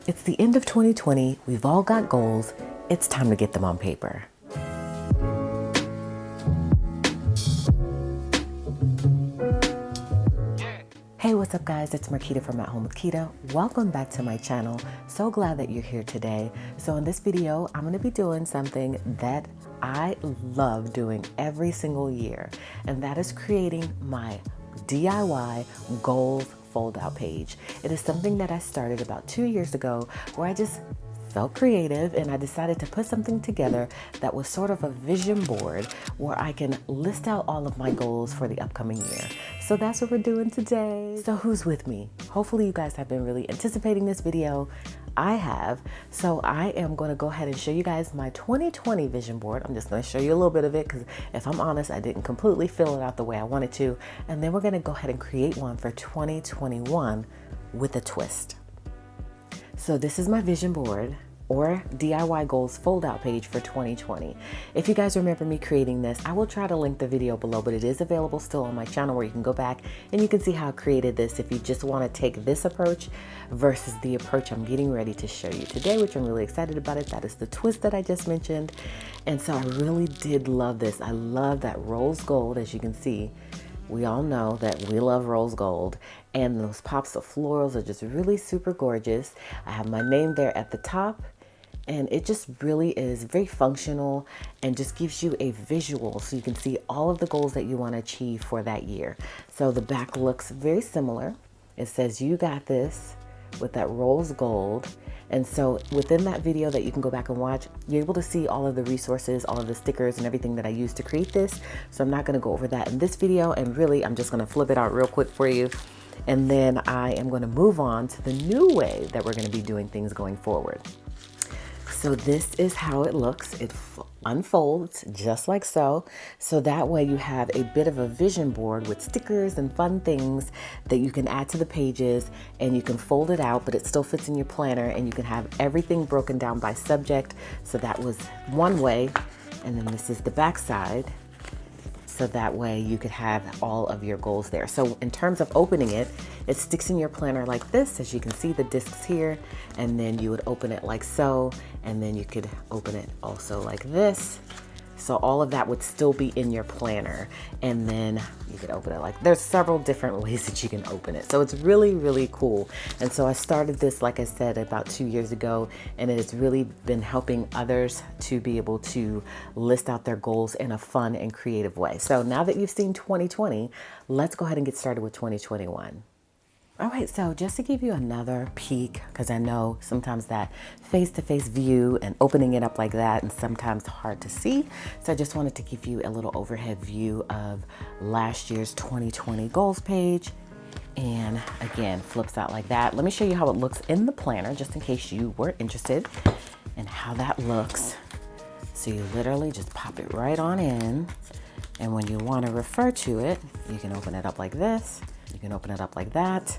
It's the end of 2020. We've all got goals. It's time to get them on paper. Hey, what's up guys? It's Marquita from At Home with Quita. Welcome back to my channel. So glad that you're here today. So in this video, I'm going to be doing something that I love doing every single year, and that is creating my DIY goals fold-out page. It is something that I started about 2 years ago where I just felt creative and I decided to put something together that was sort of a vision board where I can list out all of my goals for the upcoming year. So that's what we're doing today. So who's with me? Hopefully you guys have been really anticipating this video. I have. So I am going to go ahead and show you guys my 2020 vision board. I'm just going to show you a little bit of it because if I'm honest, I didn't completely fill it out the way I wanted to. And then we're going to go ahead and create one for 2021 with a twist. So this is my vision board or DIY goals fold out page for 2020. If you guys remember me creating this, I will try to link the video below, but it is available still on my channel where you can go back and you can see how I created this if you just want to take this approach versus the approach I'm getting ready to show you today, which I'm really excited about it. That is the twist that I just mentioned. And so I really did love this. I love that rose gold, as you can see. We all know that we love rose gold, and those pops of florals are just really super gorgeous. I have my name there at the top, and it just really is very functional and just gives you a visual so you can see all of the goals that you want to achieve for that year. So the back looks very similar. It says "You got this" with that rose gold. And so within that video that you can go back and watch, you're able to see all of the resources, all of the stickers and everything that I used to create this. So I'm not going to go over that in this video, and really I'm just going to flip it out real quick for you. And then I am going to move on to the new way that we're going to be doing things going forward. So this is how it looks. It unfolds just like so. So that way you have a bit of a vision board with stickers and fun things that you can add to the pages, and you can fold it out, but it still fits in your planner, and you can have everything broken down by subject. So that was one way. And then this is the back side. So that way you could have all of your goals there. So in terms of opening it, it sticks in your planner like this. As you can see, the discs here, and then you would open it like so, and then you could open it also like this. So all of that would still be in your planner, and then you could open it like, there's several different ways that you can open it. So it's really, really cool. And so I started this, like I said, about 2 years ago, and it has really been helping others to be able to list out their goals in a fun and creative way. So now that you've seen 2020, let's go ahead and get started with 2021. All right, so just to give you another peek, because I know sometimes that face-to-face view and opening it up like that and sometimes hard to see. So I just wanted to give you a little overhead view of last year's 2020 goals page. And again, flips out like that. Let me show you how it looks in the planner, just in case you were interested in how that looks. So you literally just pop it right on in. And when you want to refer to it, you can open it up like this. You can open it up like that.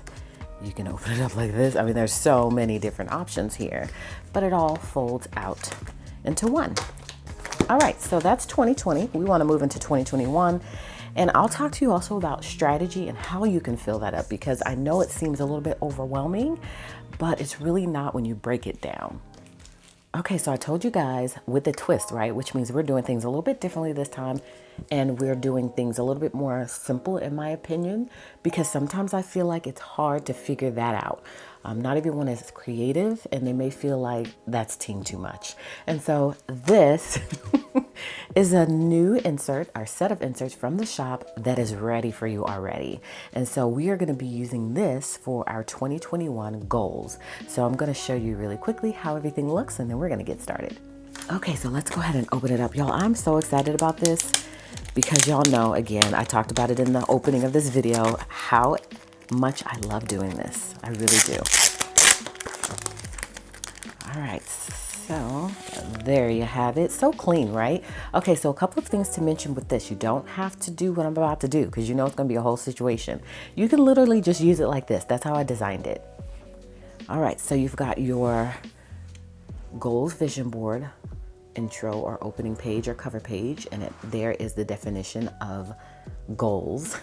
You can open it up like this. I mean, there's so many different options here, but it all folds out into one. All right, so that's 2020. We want to move into 2021. And I'll talk to you also about strategy and how you can fill that up, because I know it seems a little bit overwhelming, but it's really not when you break it down. Okay, so I told you guys with the twist, right? Which means we're doing things a little bit differently this time, and we're doing things a little bit more simple, in my opinion, because sometimes I feel like it's hard to figure that out. Not everyone is creative, and they may feel like that's team too much. And so this is a new insert, our set of inserts from the shop that is ready for you already. And so we are going to be using this for our 2021 goals. So I'm going to show you really quickly how everything looks, and then we're going to get started. Okay, so let's go ahead and open it up. Y'all, I'm so excited about this because y'all know, again, I talked about it in the opening of this video, how much I love doing this. I really do. All right, so there you have it. So clean, right? Okay, so a couple of things to mention with this. You don't have to do what I'm about to do because you know it's going to be a whole situation. You can literally just use it like this. That's how I designed it. All right, so you've got your goals vision board, intro or opening page or cover page, and there is the definition of goals.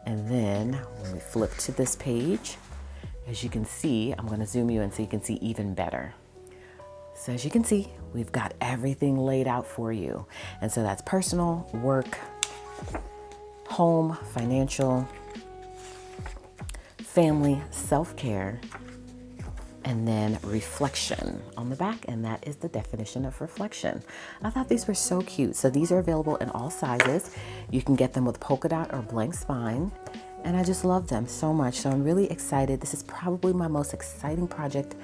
And then when we flip to this page, As you can see, I'm going to zoom you in so you can see even better. So as you can see, we've got everything laid out for you. And so that's personal, work, home, financial, family, self-care, and then reflection on the back. And that is the definition of reflection. I thought these were so cute. So these are available in all sizes. You can get them with polka dot or blank spine. And I just love them so much. So I'm really excited. This is probably my most exciting project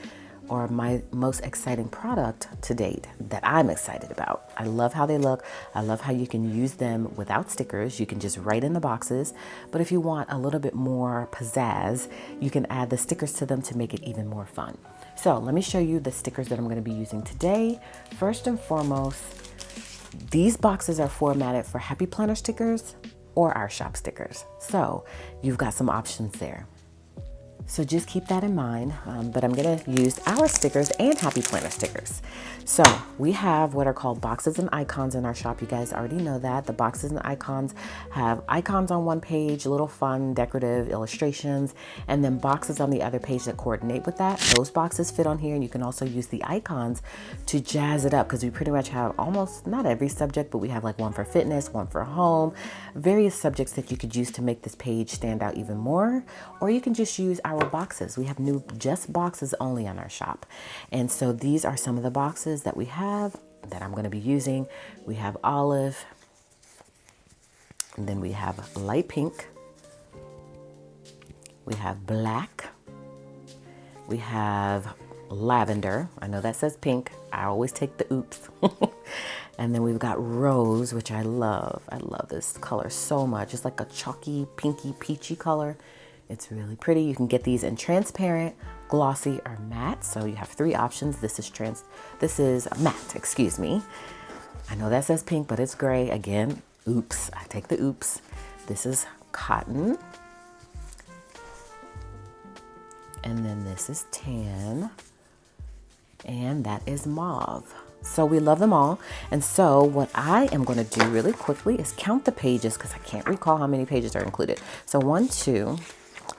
or my most exciting product to date that I'm excited about. I love how they look. I love how you can use them without stickers. You can just write in the boxes. But if you want a little bit more pizzazz, you can add the stickers to them to make it even more fun. So let me show you the stickers that I'm going to be using today. First and foremost, these boxes are formatted for Happy Planner stickers or our shop stickers. So you've got some options there. So just keep that in mind, but I'm gonna use our stickers and Happy Planner stickers. So we have what are called boxes and icons in our shop. You guys already know that. The boxes and icons have icons on one page, little fun, decorative illustrations, and then boxes on the other page that coordinate with that. Those boxes fit on here, and you can also use the icons to jazz it up because we pretty much have almost, not every subject, but we have like one for fitness, one for home, various subjects that you could use to make this page stand out even more, or you can just use our boxes. We have new just boxes only on our shop. And so these are some of the boxes that we have that I'm going to be using. We have olive, and then we have light pink, we have black, we have lavender. I know that says pink. I always take the oops. And then we've got rose, which I love. I love this color so much. It's like a chalky, pinky, peachy color. It's really pretty. You can get these in transparent, glossy, or matte. So you have three options. This is matte, excuse me. I know that says pink, but it's gray. Again, oops, I take the oops. This is cotton. And then this is tan. And that is mauve. So we love them all. And so what I am going to do really quickly is count the pages because I can't recall how many pages are included. So 1, 2,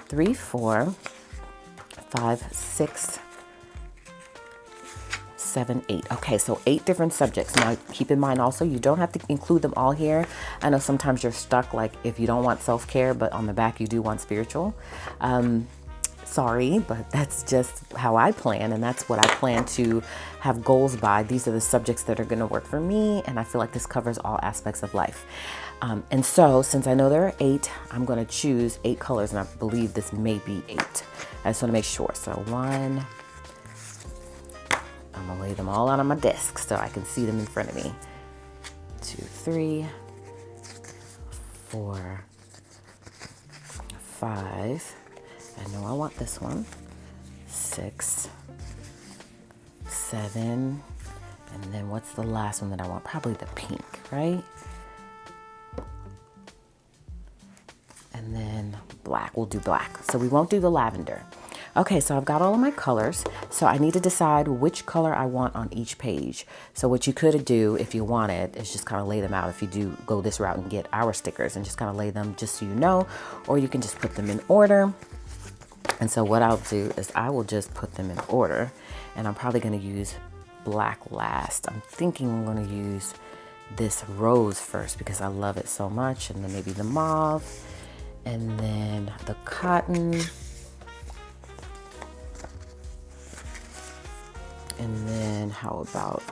3, 4, 5, 6, 7, 8. Okay, so 8 different subjects. Now keep in mind also, you don't have to include them all here. I know sometimes you're stuck, like if you don't want self-care, but on the back you do want spiritual. Sorry, but that's just how I plan, and that's what I plan to have goals by. These are the subjects that are going to work for me, and I feel like this covers all aspects of life. And so since I know there are 8, I'm going to choose 8 colors, and I believe this may be 8. I just want to make sure. So 1, I'm going to lay them all out on my desk so I can see them in front of me. 2, 3, 4, 5. I know I want this one. 6, 7, and then what's the last one that I want? Probably the pink, right? And then black. We'll do black. So we won't do the lavender. Okay, so I've got all of my colors. So I need to decide which color I want on each page. So what you could do if you wanted is just kind of lay them out. If you do go this route and get our stickers and just kind of lay them just so you know, or you can just put them in order. And so what I'll do is I will just put them in order, and I'm probably going to use black last. I'm thinking I'm going to use this rose first because I love it so much, and then maybe the mauve, and then the cotton, and then how about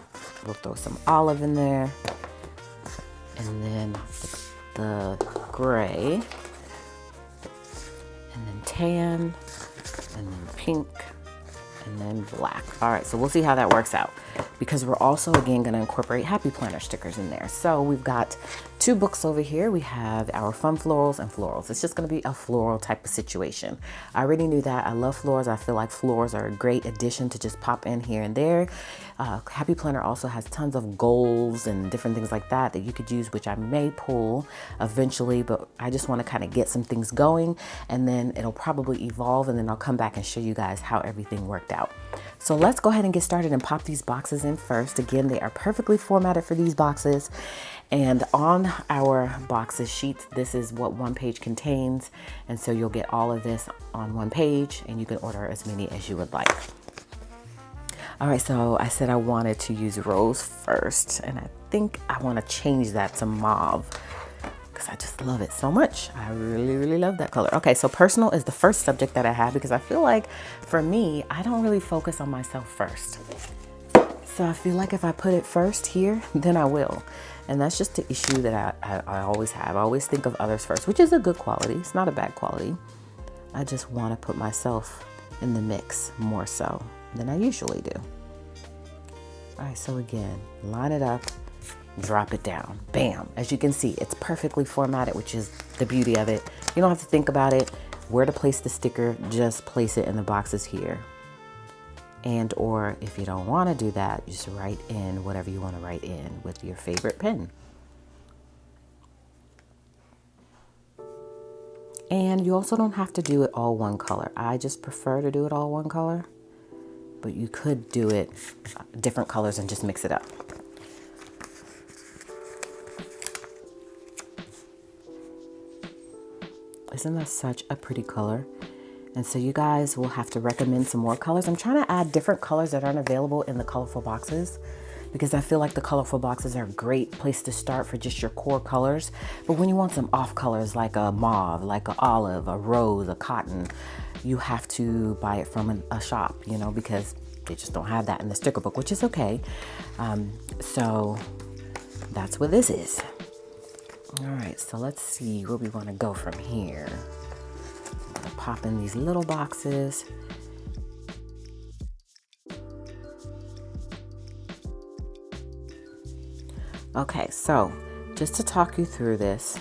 we'll throw some olive in there, and then the gray, and then tan, and then pink, and then black. All right, so we'll see how that works out because we're also again going to incorporate Happy Planner stickers in there. So we've got 2 books over here. We have our fun florals and florals. It's just going to be a floral type of situation. I already knew that. I love florals. I feel like florals are a great addition to just pop in here and there. Happy Planner also has tons of goals and different things like that that you could use, which I may pull eventually, but I just want to kind of get some things going, and then it'll probably evolve, and then I'll come back and show you guys how everything worked out. So let's go ahead and get started and pop these boxes in first. Again, they are perfectly formatted for these boxes. And on our boxes sheets, this is what one page contains. And so you'll get all of this on one page, and you can order as many as you would like. All right, so I said I wanted to use rose first, and I think I want to change that to mauve because I just love it so much. I really, really love that color. Okay, so personal is the first subject that I have because I feel like for me, I don't really focus on myself first. So I feel like if I put it first here, then I will. And that's just the issue that I always have. I always think of others first, which is a good quality. It's not a bad quality. I just want to put myself in the mix more so than I usually do. All right, so again, line it up, drop it down, bam. As you can see, it's perfectly formatted, which is the beauty of it. You don't have to think about it, where to place the sticker, just place it in the boxes here. And or if you don't want to do that, just write in whatever you want to write in with your favorite pen. And you also don't have to do it all one color. I just prefer to do it all one color, but you could do it different colors and just mix it up. Isn't that such a pretty color? And so you guys will have to recommend some more colors. I'm trying to add different colors that aren't available in the colorful boxes because I feel like the colorful boxes are a great place to start for just your core colors. But when you want some off colors like a mauve, like an olive, a rose, a cotton, you have to buy it from a shop, you know, because they just don't have that in the sticker book, which is okay. So that's what this is. All right, so let's see where we want to go from here. Pop in these little boxes. Okay, so just to talk you through this,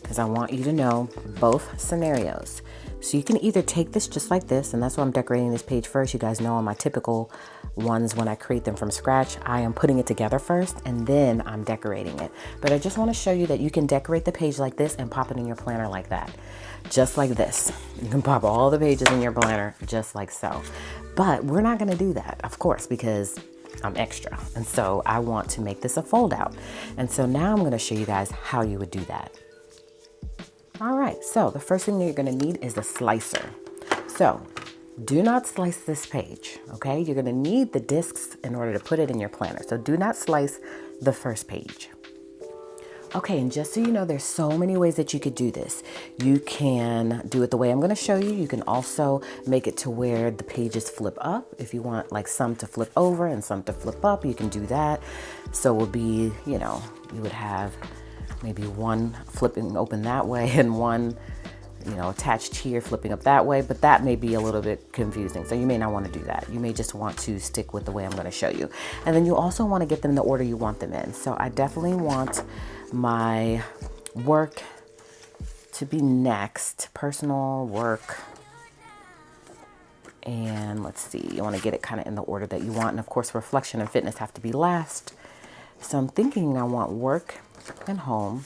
because I want you to know both scenarios. So you can either take this just like this, and that's why I'm decorating this page first. You guys know on my typical ones, when I create them from scratch, I am putting it together first and then I'm decorating it. But I just want to show you that you can decorate the page like this and pop it in your planner like that. Just like this. You can pop all the pages in your planner just like so. But we're not going to do that, of course, because I'm extra. And so I want to make this a fold out. And so now I'm going to show you guys how you would do that. All right, so the first thing that you're going to need is a slicer. So do not slice this page, okay? You're going to need the discs in order to put it in your planner. So do not slice the first page. Okay, and just so you know, there's so many ways that you could do this. You can do it the way I'm going to show you. You can also make it to where the pages flip up. If you want like some to flip over and some to flip up, you can do that. So it will be, you know, you would have maybe one flipping open that way and one, you know, attached here flipping up that way, but that may be a little bit confusing. So you may not want to do that. You may just want to stick with the way I'm going to show you. And then you also want to get them in the order you want them in. So I definitely want my work to be next, personal, work, and let's see, you want to get it kind of in the order that you want. And of course, reflection and fitness have to be last. So I'm thinking I want work and home,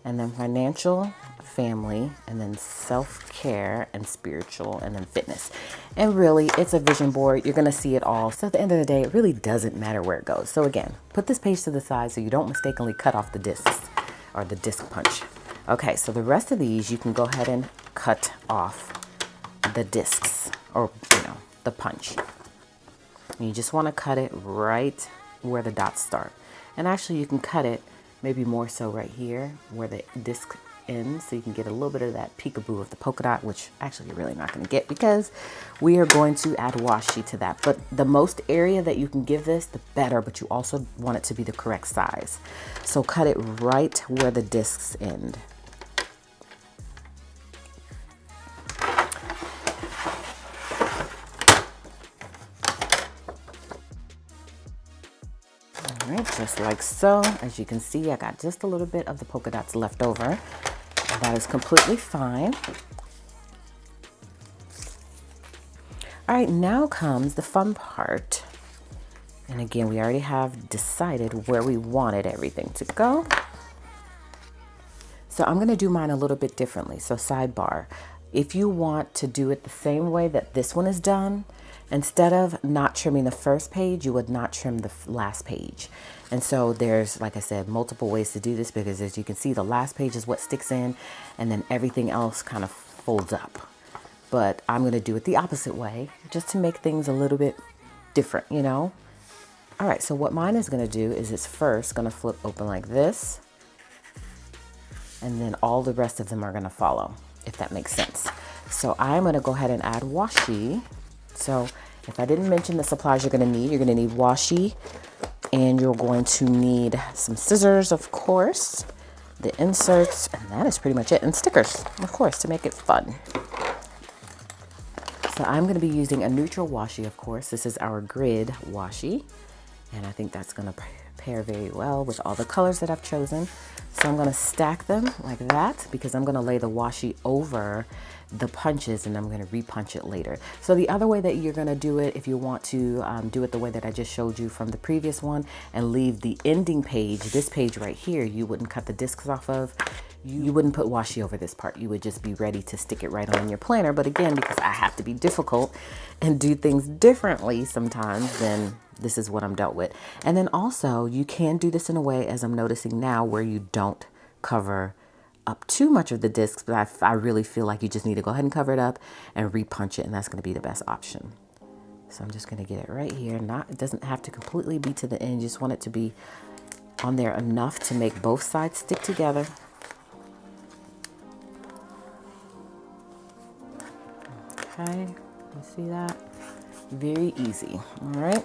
and then financial, family, and then self-care and spiritual, and then fitness. And really, it's a vision board. You're going to see it all. So at the end of the day, it really doesn't matter where it goes. So again, put this page to the side so you don't mistakenly cut off the discs or the disc punch. Okay, so the rest of these, you can go ahead and cut off the discs or, you know, the punch. And you just want to cut it right where the dots start. And actually, you can cut it maybe more so right here where the disc ends, so you can get a little bit of that peekaboo of the polka dot, which actually you're really not going to get because we are going to add washi to that. But the most area that you can give this, the better, but you also want it to be the correct size. So cut it right where the discs end. All right, just like so. As you can see, I got just a little bit of the polka dots left over. That is completely fine. All right, now comes the fun part. And again, we already have decided where we wanted everything to go. So I'm gonna do mine a little bit differently. So sidebar, if you want to do it the same way that this one is done, instead of not trimming the first page, you would not trim the last page. And so there's, like I said, multiple ways to do this, because as you can see, the last page is what sticks in, and then everything else kind of folds up. But I'm going to do it the opposite way, just to make things a little bit different, you know? All right, so what mine is going to do is it's first going to flip open like this, and then all the rest of them are going to follow, if that makes sense. So I'm going to go ahead and add washi. So if I didn't mention the supplies you're going to need washi, and you're going to need some scissors, of course, the inserts, and that is pretty much it, and stickers, of course, to make it fun. So I'm going to be using a neutral washi, of course. This is our grid washi, and I think that's going to pair very well with all the colors that I've chosen. So I'm going to stack them like that, because I'm going to lay the washi over the punches, and I'm going to repunch it later. So the other way that you're going to do it, if you want to do it the way that I just showed you from the previous one, and leave the ending page, this page right here, you wouldn't cut the discs off of. You wouldn't put washi over this part. You would just be ready to stick it right on your planner. But again, because I have to be difficult and do things differently sometimes, then this is what I'm dealt with. And then also, you can do this in a way, as I'm noticing now, where you don't cover up too much of the discs, but I really feel like you just need to go ahead and cover it up and repunch it, and that's going to be the best option. So I'm just going to get it right here. It doesn't have to completely be to the end. You just want it to be on there enough to make both sides stick together. Okay, you see that? Very easy. All right.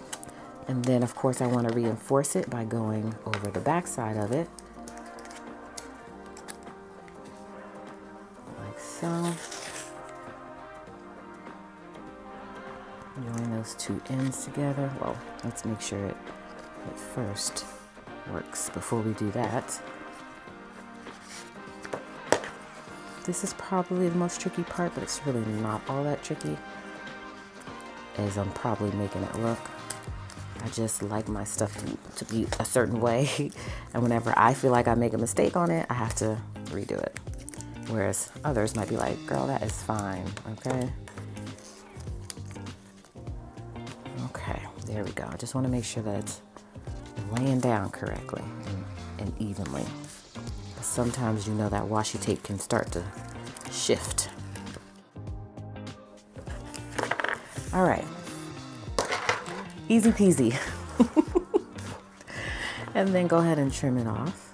And then, of course, I want to reinforce it by going over the back side of it. Like so. Join those two ends together. Well, let's make sure it first works before we do that. This is probably the most tricky part, but it's really not all that tricky, as I'm probably making it look. I just like my stuff to be a certain way, and whenever I feel like I make a mistake on it, I have to redo it. Whereas others might be like, girl, that is fine, okay? Okay, there we go. I just want to make sure that it's laying down correctly and evenly. Sometimes, you know, that washi tape can start to shift. All right, easy peasy. And then go ahead and trim it off.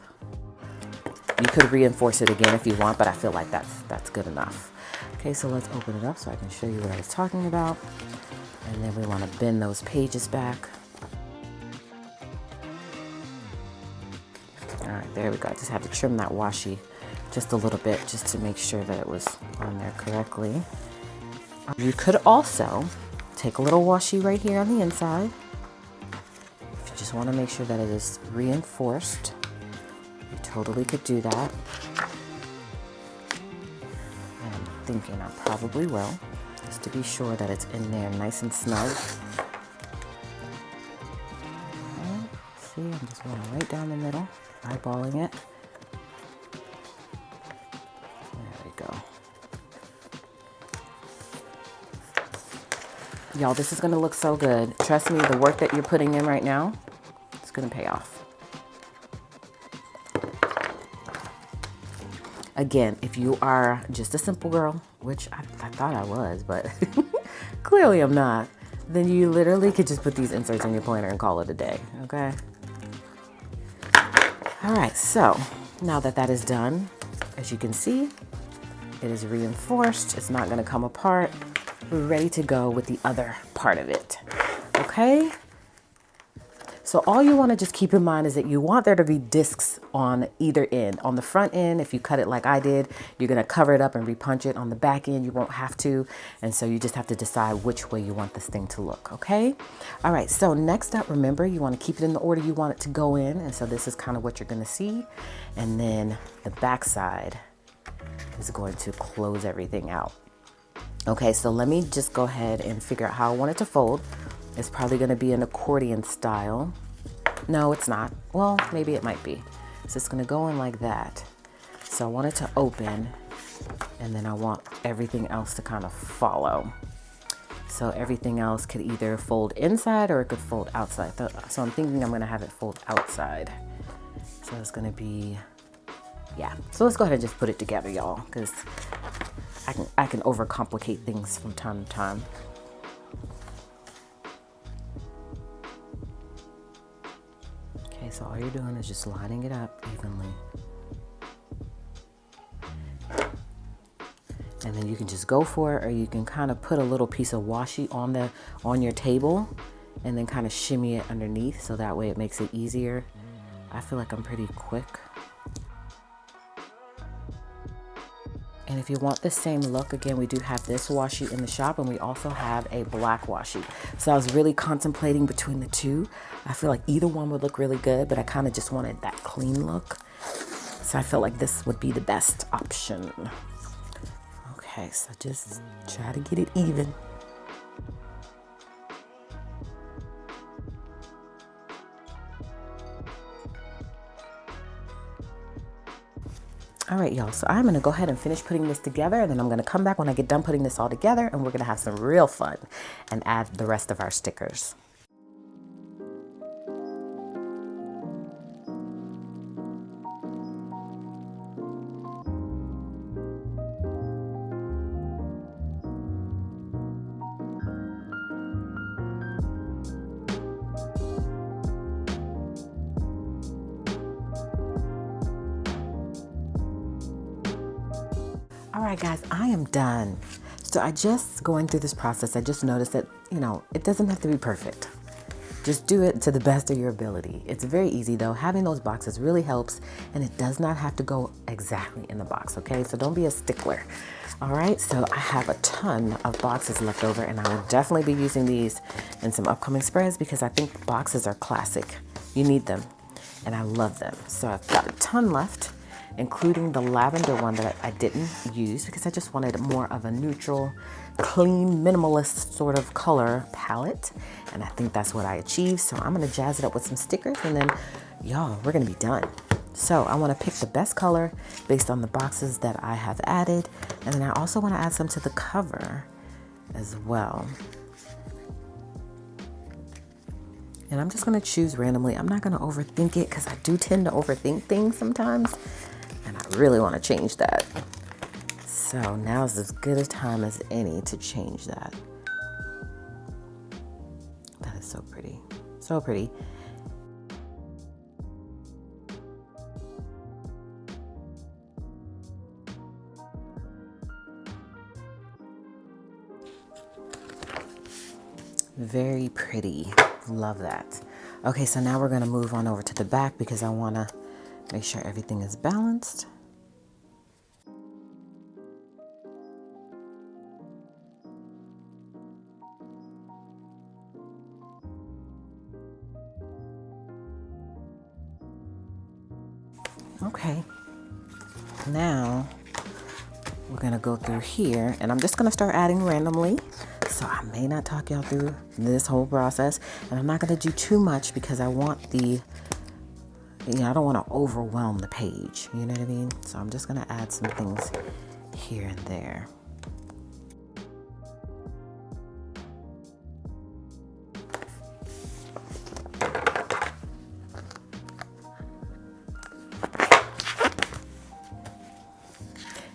You could reinforce it again if you want, but I feel like that's good enough. Okay, so let's open it up so I can show you what I was talking about. And then we want to bend those pages back. All right, there we go. I just had to trim that washi just a little bit just to make sure that it was on there correctly. You could also take a little washi right here on the inside. If you just want to make sure that it is reinforced, you totally could do that. And I'm thinking I probably will, just to be sure that it's in there nice and snug. Okay, see, I'm just going right down the middle, eyeballing it. There we go. Y'all, this is going to look so good. Trust me, the work that you're putting in right now, it's going to pay off. Again, if you are just a simple girl, which I thought I was, but clearly I'm not, then you literally could just put these inserts in your planner and call it a day, okay? All right, so now that that is done, as you can see, it is reinforced. It's not going to come apart. We're ready to go with the other part of it, okay? So all you want to just keep in mind is that you want there to be discs on either end. On the front end, if you cut it like I did, you're going to cover it up and repunch it. On the back end, you won't have to. And so you just have to decide which way you want this thing to look, okay? All right, so next up, remember, you want to keep it in the order you want it to go in. And so this is kind of what you're going to see. And then the back side is going to close everything out. Okay, so let me just go ahead and figure out how I want it to fold. It's probably going to be an accordion style. No, it's not. Well, maybe it might be. So it's going to go in like that. So I want it to open, and then I want everything else to kind of follow. So everything else could either fold inside or it could fold outside. So I'm thinking I'm gonna have it fold outside. So it's gonna be, yeah. So let's go ahead and just put it together, y'all, because I can overcomplicate things from time to time. Okay, so all you're doing is just lining it up evenly. And then you can just go for it, or you can kind of put a little piece of washi on your table and then kind of shimmy it underneath, so that way it makes it easier. I feel like I'm pretty quick. And if you want the same look, again, we do have this washi in the shop, and we also have a black washi. So I was really contemplating between the two. I feel like either one would look really good, but I kind of just wanted that clean look. So I felt like this would be the best option. Okay, so just try to get it even. All right, y'all, so I'm gonna go ahead and finish putting this together, and then I'm gonna come back when I get done putting this all together, and we're gonna have some real fun and add the rest of our stickers. All right, guys, I am done. So I just going through this process, I just noticed that, it doesn't have to be perfect. Just do it to the best of your ability. It's very easy though. Having those boxes really helps, and it does not have to go exactly in the box, okay? So don't be a stickler. All right, so I have a ton of boxes left over, and I will definitely be using these in some upcoming spreads because I think boxes are classic. You need them, and I love them. So I've got a ton left, including the lavender one that I didn't use because I just wanted more of a neutral, clean, minimalist sort of color palette. And I think that's what I achieved. So I'm gonna jazz it up with some stickers, and then y'all, we're gonna be done. So I wanna pick the best color based on the boxes that I have added. And then I also wanna add some to the cover as well. And I'm just gonna choose randomly. I'm not gonna overthink it because I do tend to overthink things sometimes. And I really want to change that. So now is as good a time as any to change that. That is so pretty. So pretty. Very pretty. Love that. Okay, so now we're going to move on over to the back because I want to make sure everything is balanced. Okay, now we're gonna go through here, and I'm just gonna start adding randomly. So I may not talk y'all through this whole process, and I'm not gonna do too much because I want I don't want to overwhelm the page, you know what I mean? So I'm just gonna add some things here and there.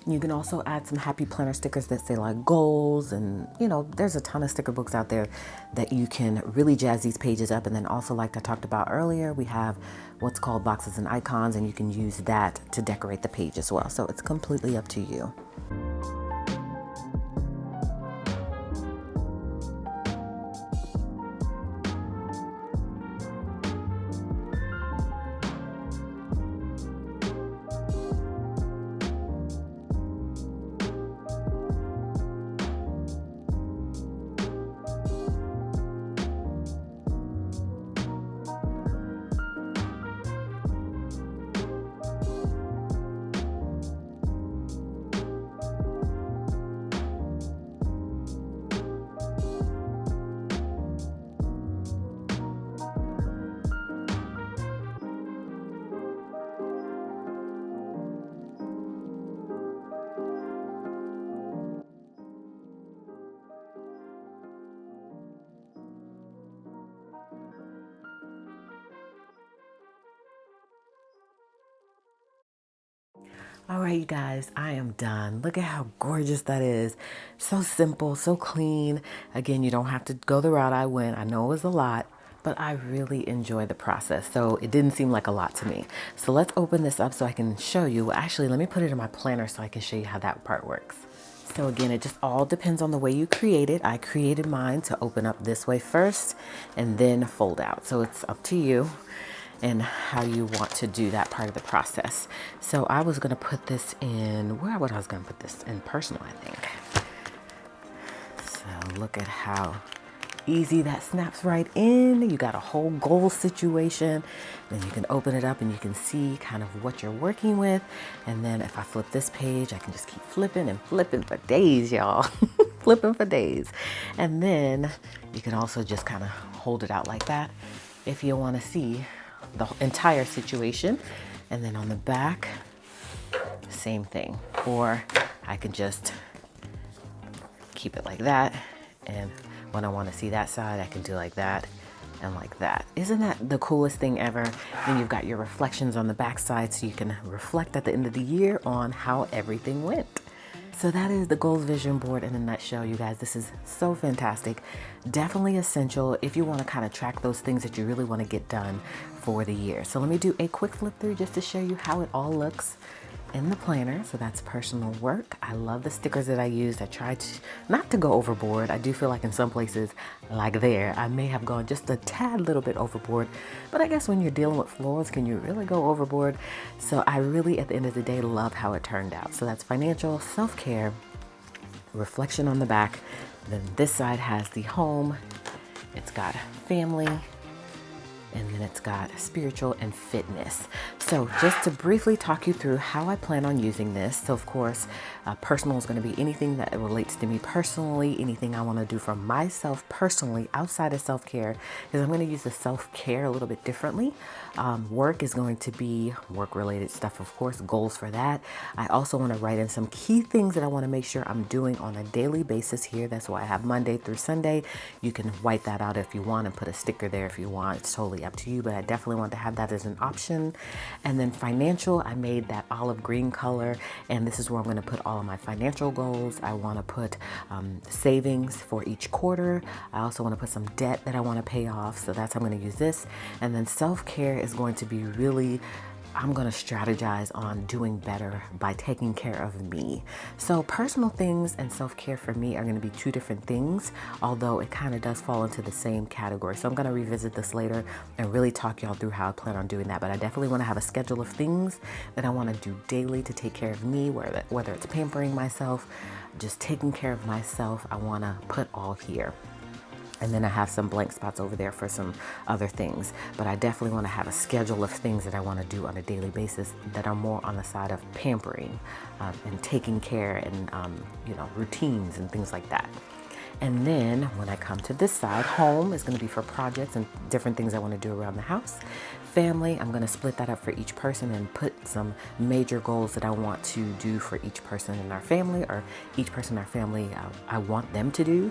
You can also add some happy planner stickers that say like goals, and there's a ton of sticker books out there that you can really jazz these pages up. And then also, like I talked about earlier, we have what's called boxes and icons, and you can use that to decorate the page as well. So it's completely up to you. All right, you guys, I am done. Look at how gorgeous that is. So simple, so clean. Again, you don't have to go the route I went. I know it was a lot, but I really enjoy the process. So it didn't seem like a lot to me. So let's open this up so I can show you. Actually, let me put it in my planner so I can show you how that part works. So again, it just all depends on the way you create it. I created mine to open up this way first and then fold out. So it's up to you and how you want to do that part of the process. So I was gonna put this in, where would I was gonna put this in personal, I think. So look at how easy that snaps right in. You got a whole goal situation. Then you can open it up and you can see kind of what you're working with. And then if I flip this page, I can just keep flipping and flipping for days, y'all. Flipping for days. And then you can also just kind of hold it out like that if you want to see the entire situation. And then on the back, same thing. Or I can just keep it like that, and when I want to see that side, I can do like that and like that. Isn't that the coolest thing ever? Then you've got your reflections on the back side, so you can reflect at the end of the year on how everything went. So that is the goals vision board in a nutshell, you guys. This is so fantastic. Definitely essential if you want to kind of track those things that you really want to get done for the year. So let me do a quick flip through just to show you how it all looks in the planner. So that's personal work. I love the stickers that I used. I tried to not to go overboard. I do feel like in some places, like there, I may have gone just a tad little bit overboard, but I guess when you're dealing with florals, can you really go overboard? So I really, at the end of the day, love how it turned out. So that's financial, self-care, reflection on the back. Then this side has the home. It's got family, and then it's got spiritual and fitness. So just to briefly talk you through how I plan on using this. So of course, personal is going to be anything that relates to me personally, anything I want to do for myself personally outside of self-care, because I'm going to use the self-care a little bit differently. Work is going to be work-related stuff, of course, goals for that. I also want to write in some key things that I want to make sure I'm doing on a daily basis here. That's why I have Monday through Sunday. You can white that out if you want and put a sticker there if you want. It's totally up to you, but I definitely want to have that as an option. And then financial, I made that olive green color, and this is where I'm going to put all of my financial goals. I want to put savings for each quarter. I also want to put some debt that I want to pay off, so that's how I'm going to use this. And then self-care is going to be really, I'm going to strategize on doing better by taking care of me. So personal things and self-care for me are going to be two different things, although it kind of does fall into the same category. So I'm going to revisit this later and really talk y'all through how I plan on doing that. But I definitely want to have a schedule of things that I want to do daily to take care of me, whether it's pampering myself, just taking care of myself. I want to put all here. And then I have some blank spots over there for some other things. But I definitely want to have a schedule of things that I want to do on a daily basis that are more on the side of pampering and taking care and, routines and things like that. And then when I come to this side, home is going to be for projects and different things I want to do around the house. Family, I'm going to split that up for each person and put some major goals that I want to do for each person in our family, or each person in our family I want them to do.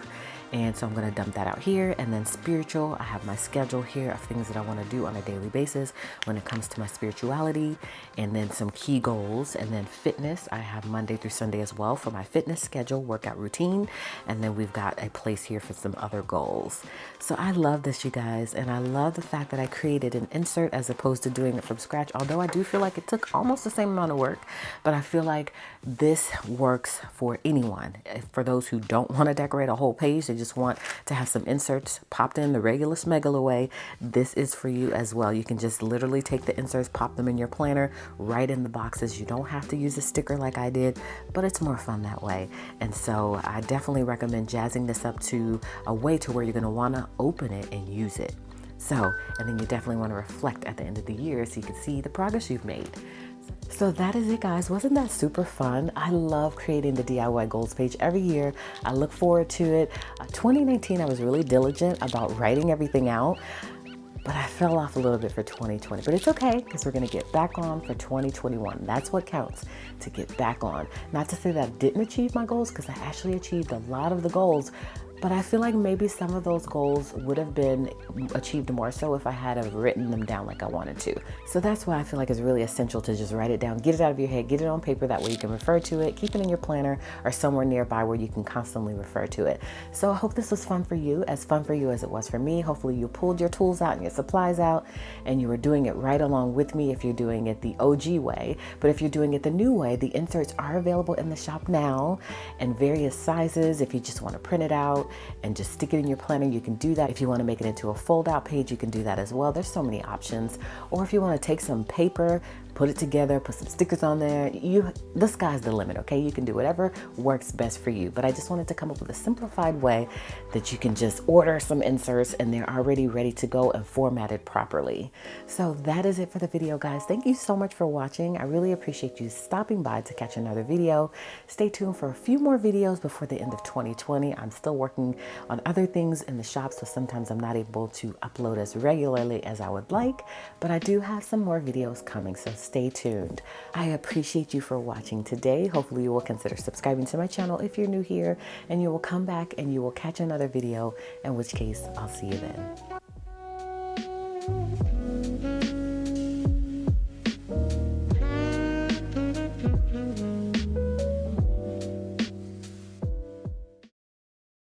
And so I'm going to dump that out here. And then spiritual, I have my schedule here of things that I want to do on a daily basis when it comes to my spirituality, and then some key goals. And then fitness, I have Monday through Sunday as well for my fitness schedule, workout routine. And then we've got a place here for some other goals. So I love this, you guys. And I love the fact that I created an insert as opposed to doing it from scratch. Although I do feel like it took almost the same amount of work, but I feel like this works for anyone. For those who don't want to decorate a whole page, they just want to have some inserts popped in the regular smegular way, this is for you as well. You can just literally take the inserts, pop them in your planner, right in the boxes. You don't have to use a sticker like I did, but it's more fun that way. And so I definitely recommend jazzing this up to a way to where you're going to want to open it and use it. So, and then you definitely want to reflect at the end of the year so you can see the progress you've made. So that is it, guys. Wasn't that super fun? I love creating the DIY goals page every year. I look forward to it. 2019, I was really diligent about writing everything out, but I fell off a little bit for 2020. But it's okay, because we're going to get back on for 2021. That's what counts, to get back on. Not to say that I didn't achieve my goals, because I actually achieved a lot of the goals, But I feel like maybe some of those goals would have been achieved more so if I had have written them down like I wanted to. So that's why I feel like it's really essential to just write it down, get it out of your head, get it on paper. That way you can refer to it, keep it in your planner or somewhere nearby where you can constantly refer to it. So I hope this was fun for you as it was for me. Hopefully you pulled your tools out and your supplies out and you were doing it right along with me if you're doing it the OG way. But if you're doing it the new way, the inserts are available in the shop now in various sizes. If you just want to print it out and just stick it in your planner, you can do that. If you want to make it into a fold out page, you can do that as well. There's so many options. Or if you want to take some paper, put it together, put some stickers on there, the sky's the limit, okay? You can do whatever works best for you. But I just wanted to come up with a simplified way that you can just order some inserts and they're already ready to go and formatted properly. So that is it for the video, guys. Thank you so much for watching. I really appreciate you stopping by to catch another video. Stay tuned for a few more videos before the end of 2020. I'm still working on other things in the shop, so sometimes I'm not able to upload as regularly as I would like, but I do have some more videos coming, so stay tuned. I appreciate you for watching today. Hopefully you will consider subscribing to my channel if you're new here, and you will come back and you will catch another video, in which case I'll see you then.